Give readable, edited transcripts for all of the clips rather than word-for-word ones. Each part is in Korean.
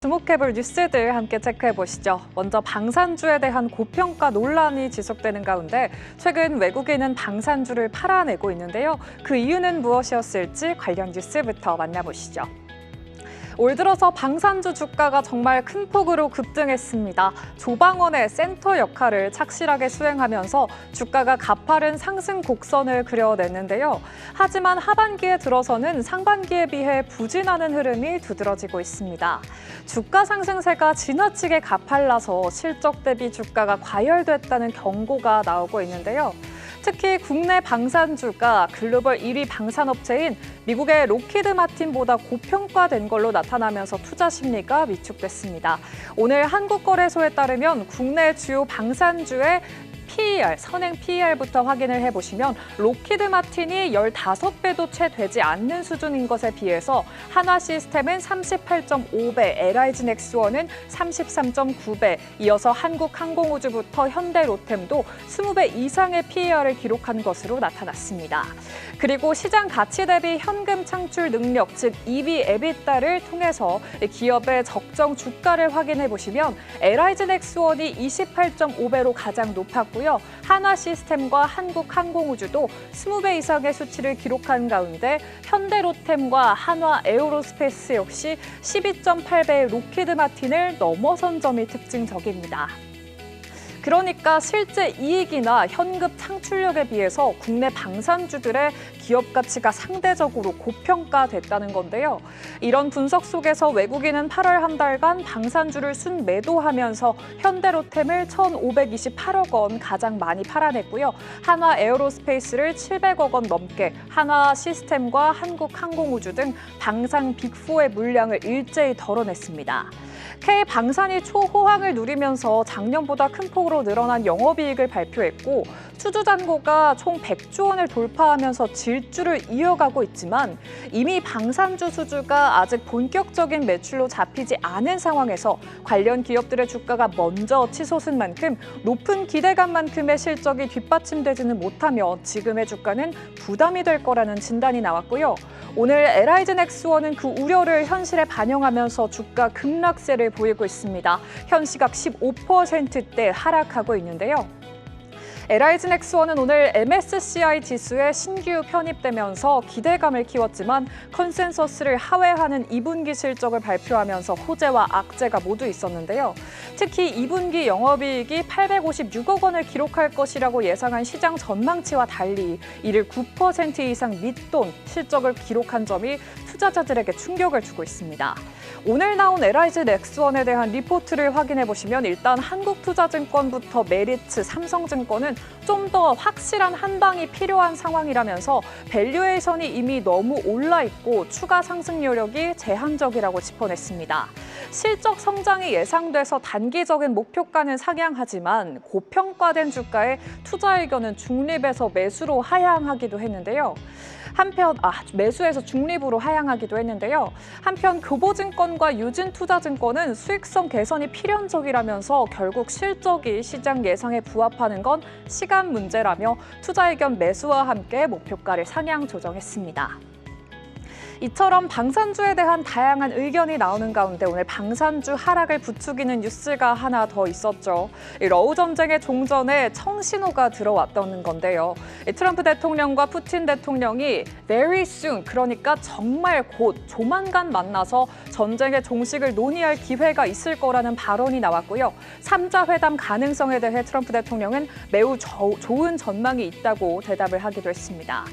주목해볼 뉴스들 함께 체크해보시죠. 먼저 방산주에 대한 고평가 논란이 지속되는 가운데 최근 외국인은 방산주를 팔아내고 있는데요. 그 이유는 무엇이었을지 관련 뉴스부터 만나보시죠. 올 들어서 방산주 주가가 정말 큰 폭으로 급등했습니다. 조방원의 센터 역할을 착실하게 수행하면서 주가가 가파른 상승 곡선을 그려냈는데요. 하지만 하반기에 들어서는 상반기에 비해 부진하는 흐름이 두드러지고 있습니다. 주가 상승세가 지나치게 가팔라서 실적 대비 주가가 과열됐다는 경고가 나오고 있는데요. 특히 국내 방산주가 글로벌 1위 방산업체인 미국의 록히드 마틴보다 고평가된 걸로 나타나면서 투자 심리가 위축됐습니다. 오늘 한국거래소에 따르면 국내 주요 방산주의 PER, 선행 PER부터 확인을 해보시면 록히드 마틴이 15배도 채 되지 않는 수준인 것에 비해서 한화시스템은 38.5배, LIG넥스원은 33.9배, 이어서 한국항공우주부터 현대로템도 20배 이상의 PER을 기록한 것으로 나타났습니다. 그리고 시장 가치 대비 현금 창출 능력, 즉 EV, EBITDA를 통해서 기업의 적정 주가를 확인해보시면 LIG넥스원이 28.5배로 가장 높았고 한화시스템과 한국항공우주도 20배 이상의 수치를 기록한 가운데 현대로템과 한화에어로스페이스 역시 12.8배의 록히드 마틴을 넘어선 점이 특징적입니다. 그러니까 실제 이익이나 현금 창출력에 비해서 국내 방산주들의 기업 가치가 상대적으로 고평가됐다는 건데요. 이런 분석 속에서 외국인은 8월 한 달간 방산주를 순매도하면서 현대로템을 1,528억 원 가장 많이 팔아냈고요. 한화에어로스페이스를 700억 원 넘게, 한화시스템과 한국항공우주 등 방산 빅4의 물량을 일제히 덜어냈습니다. K방산이 초호황을 누리면서 작년보다 큰 폭으로 늘어난 영업이익을 발표했고 수주잔고가 총 100조 원을 돌파하면서 질주를 이어가고 있지만 이미 방산주 수주가 아직 본격적인 매출로 잡히지 않은 상황에서 관련 기업들의 주가가 먼저 치솟은 만큼 높은 기대감만큼의 실적이 뒷받침되지는 못하며 지금의 주가는 부담이 될 거라는 진단이 나왔고요. 오늘 LIG넥스원은 그 우려를 현실에 반영하면서 주가 급락세를 보이고 있습니다. 현 시각 15%대 하락하고 있는데요. LIG넥스원은 오늘 MSCI 지수에 신규 편입되면서 기대감을 키웠지만 컨센서스를 하회하는 2분기 실적을 발표하면서 호재와 악재가 모두 있었는데요. 특히 2분기 영업이익이 856억 원을 기록할 것이라고 예상한 시장 전망치와 달리 이를 9% 이상 밑돈 실적을 기록한 점이 투자자들에게 충격을 주고 있습니다. 오늘 나온 LIG넥스원에 대한 리포트를 확인해보시면 일단 한국투자증권부터 메리츠, 삼성증권은 좀 더 확실한 한 방이 필요한 상황이라면서 밸류에이션이 이미 너무 올라 있고 추가 상승 여력이 제한적이라고 짚어냈습니다. 실적 성장이 예상돼서 단기적인 목표가는 상향하지만 고평가된 주가에 투자 의견은 중립에서 매수로 하향하기도 했는데요. 매수에서 중립으로 하향하기도 했는데요. 한편 교보증권과 유진투자증권은 수익성 개선이 필연적이라면서 결국 실적이 시장 예상에 부합하는 건 시간 문제라며 투자 의견 매수와 함께 목표가를 상향 조정했습니다. 이처럼 방산주에 대한 다양한 의견이 나오는 가운데 오늘 방산주 하락을 부추기는 뉴스가 하나 더 있었죠. 러우 전쟁의 종전에 청신호가 들어왔다는 건데요. 트럼프 대통령과 푸틴 대통령이 very soon, 그러니까 정말 곧 조만간 만나서 전쟁의 종식을 논의할 기회가 있을 거라는 발언이 나왔고요. 3자 회담 가능성에 대해 트럼프 대통령은 매우 좋은 전망이 있다고 대답을 하기도 했습니다.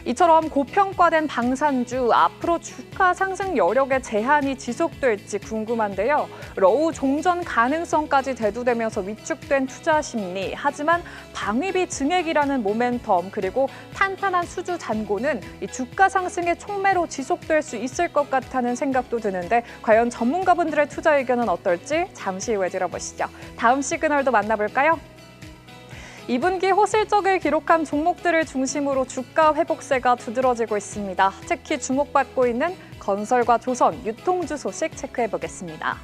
이처럼 고평가된 방산주, 앞으로 주가 상승 여력의 제한이 지속될지 궁금한데요. 러우 종전 가능성까지 대두되면서 위축된 투자 심리, 하지만 방위비 증액이라는 모멘텀, 그리고 탄탄한 수주 잔고는 이 주가 상승의 촉매로 지속될 수 있을 것 같다는 생각도 드는데 과연 전문가분들의 투자 의견은 어떨지 잠시 후에 들어보시죠. 다음 시그널도 만나볼까요? 2분기 호실적을 기록한 종목들을 중심으로 주가 회복세가 두드러지고 있습니다. 특히 주목받고 있는 건설과 조선, 유통주 소식 체크해보겠습니다.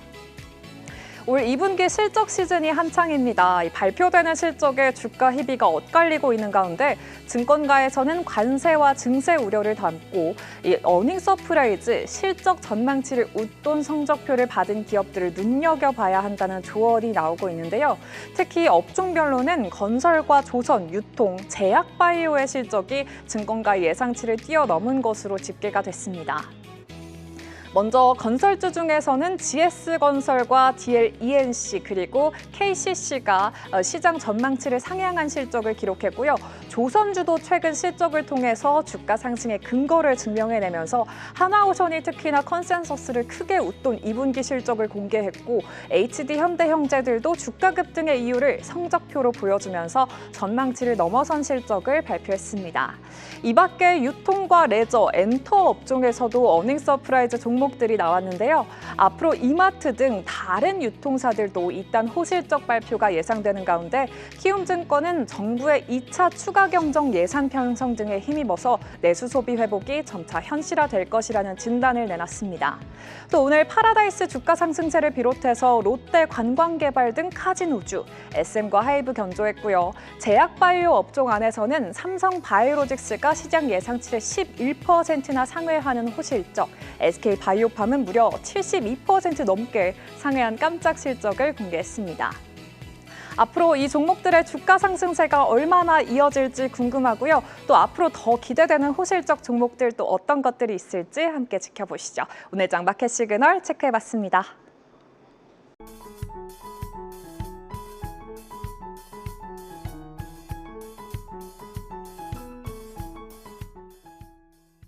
올 2분기 실적 시즌이 한창입니다. 이 발표되는 실적에 주가 희비가 엇갈리고 있는 가운데 증권가에서는 관세와 증세 우려를 담고 이 어닝 서프라이즈, 실적 전망치를 웃돈 성적표를 받은 기업들을 눈여겨봐야 한다는 조언이 나오고 있는데요. 특히 업종별로는 건설과 조선, 유통, 제약 바이오의 실적이 증권가 예상치를 뛰어넘은 것으로 집계가 됐습니다. 먼저 건설주 중에서는 GS건설과 DLENC 그리고 KCC가 시장 전망치를 상향한 실적을 기록했고요. 조선주도 최근 실적을 통해서 주가 상승의 근거를 증명해내면서 하나오션이 특히나 컨센서스를 크게 웃돈 2분기 실적을 공개했고 HD현대형제들도 주가 급등의 이유를 성적표로 보여주면서 전망치를 넘어선 실적을 발표했습니다. 이 밖에 유통과 레저, 엔터 업종에서도 어닝 서프라이즈 종목들이 나왔는데요. 앞으로 이마트 등 다른 유통사들도 이딴 호실적 발표가 예상되는 가운데 키움증권은 정부의 2차 추가 경정 예산 편성 등에 힘입어서 내수 소비 회복이 점차 현실화될 것이라는 진단을 내놨습니다. 또 오늘 파라다이스 주가 상승세를 비롯해서 롯데 관광개발 등 카진우주, SM과 하이브 견조했고요. 제약바이오 업종 안에서는 삼성바이오로직스가 시장 예상치를 11%나 상회하는 호실적, SK바이오팜은 무려 72% 넘게 상회한 깜짝 실적을 공개했습니다. 앞으로 이 종목들의 주가 상승세가 얼마나 이어질지 궁금하고요. 또 앞으로 더 기대되는 호실적 종목들 또 어떤 것들이 있을지 함께 지켜보시죠. 오늘 장 마켓 시그널 체크해봤습니다.